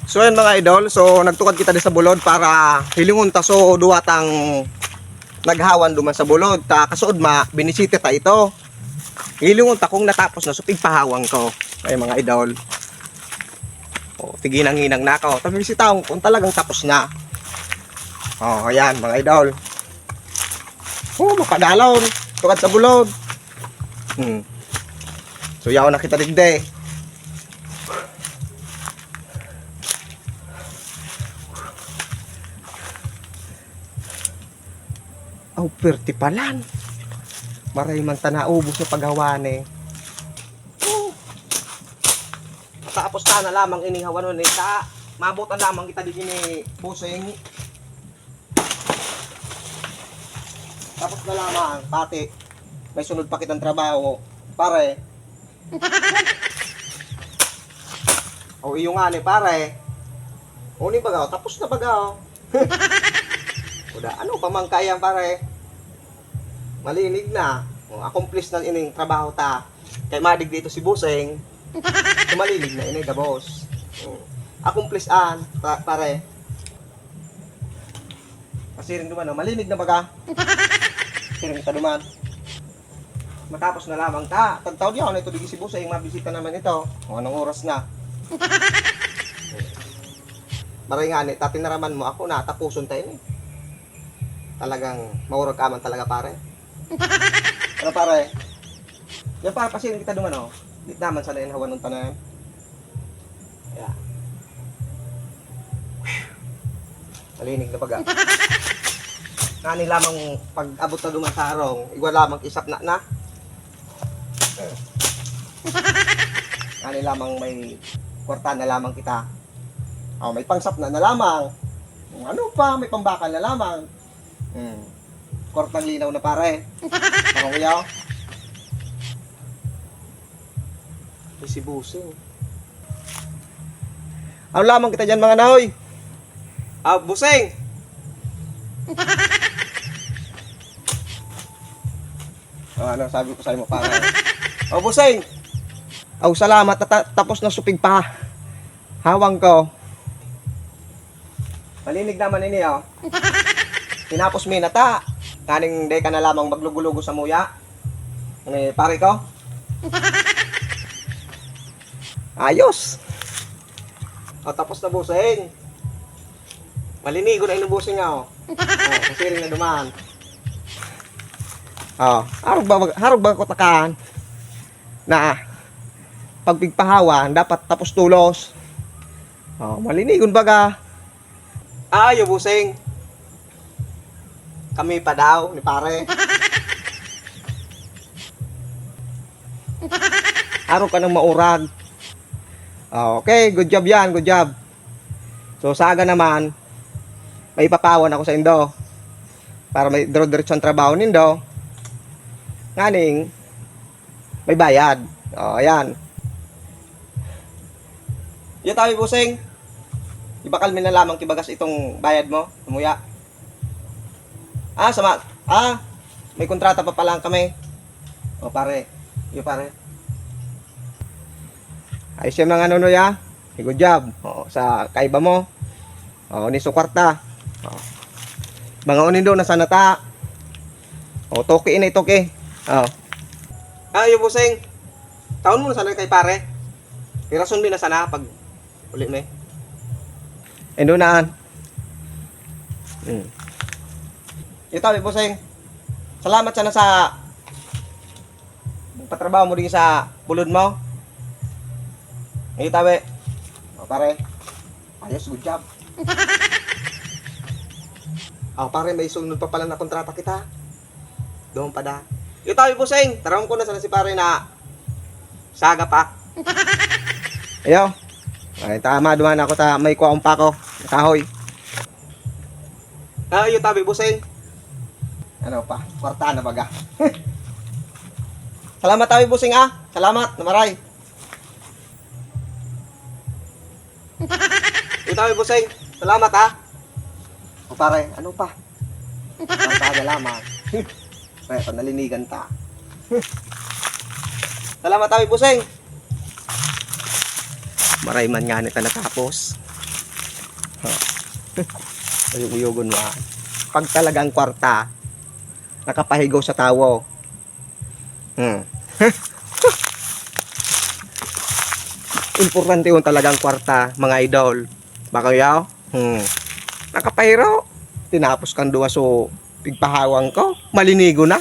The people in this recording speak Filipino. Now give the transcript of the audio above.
So yan mga idol, so nagtukad kita di sa bulod para hilingon ta so duwatang naghawan duman sa bulod ta kasuod binisita ta ito. Hilingon ta kung natapos na so pigpahawang ko. Ay mga idol. O tiginang-inang na ako. Tabi bisitaw kung talagang tapos na. Oh, ayan mga idol. Oh, mapadalon. Tukad sa bulod. So yaw na kita digde. Aw, perti palan. Maray man ta naubos sa paghawan eh. Oh. Tapos ta na lamang ining hawanon eh. Ta mabutan lamang kita digini pusing. Tapos na lamang pati may sunod pa kitang trabaho pare. O iyo nga ni pare. O ni bagaw tapos na bagaw. Uda ano pa man kaya pare. Malinig na. O accomplish na ining trabaho ta. Kay madig dito si Buseng. Malinig na ini gabos. Accomplish an pare. Kasi rin duman malinig na baga. Siring ta duman. Matapos na lamang ta. Tagtaw di ako na ito digi si Buseng mabisita naman ito. O anong oras na? Maray nga ni tatinaraman mo ako na tapuson tayo ni. Talagang maurag ka man talaga pare. Ano pare? Yan para pasirin kita duman oh. Di naman sana yung hawan ng tanan. Yeah. Malinig na baga. Nani lamang pag abot na duman sa arong, igwa lamang isap na. Nani lamang may kwarta na lamang kita. Oh, may pangsap na lamang. Ano pa, may pambakal na lamang. Kwartang linaw na pare. Ako kuya. Si Busing. Ano lamang kita dyan mga nahoy? Busing! Ano sabi ko sa mo pare? Busing! Salamat tapos na supig pa. Hawang ko. Malinig naman ini oh. Tinapos mi na ta. Kaning day ka na lamang maglugulugo sa muya. Pare ko. Ayos. Tapos na Busing. Malinigo na inubusing nga oh. Kasiring na duman. Harog ba ko takaan na pagpigpahawan dapat tapos tulos. Malinigon baga. Ayo Busing. Kami pa daw ni pare. Araw ka ng maurag. Okay, good job yan, good job. So sa aga naman, may ipapawan ako sa indo. Para may diretso ang trabaho nindo. Nganing, may bayad. Ayan. Yung tabi Busing. Ibakal mi na lamang kibagas itong bayad mo, tumuya. May kontrata pa lang kami. Pare. Iyo pare. Ayos yung mga ano ya. Good job. Sa kaiba mo. Ni sukwarta. Mga unin doon nasa nata. Toki ini toki. Iyo Busing. Taon mo na sana kay pare. Irason din na sana pag uli me. Endo naan. Ito, Busing. Salamat sana sa patrabaho mo din sa bulod mo. Ito, pare. Ayos, good job. Pare, may sunod pa pala na kontrata kita. Doon pa da. Ito, Busing. Tarawang ko na sana si pare na saga pa. Ayo. Ay, tama duman ako ta may kuwaong pa ko. Kahoy. Iyo, tabi, Busing. Ano pa? Kwarta na baga. Salamat tayo Busing Salamat na maray. Ito tayo Busing. Salamat pare, ano pa? Kwarta na lamang. May panalinigan ta. Salamat tayo Busing. Maray man nga nito natapos. Uyugon mo. Pag talagang kwarta, nakapahigaw sa tawo. Importante yung talagang kwarta, mga idol. Baka yaw? Nakapahiro. Tinapos kang duwa so pigpahawang ko. Malinigo na.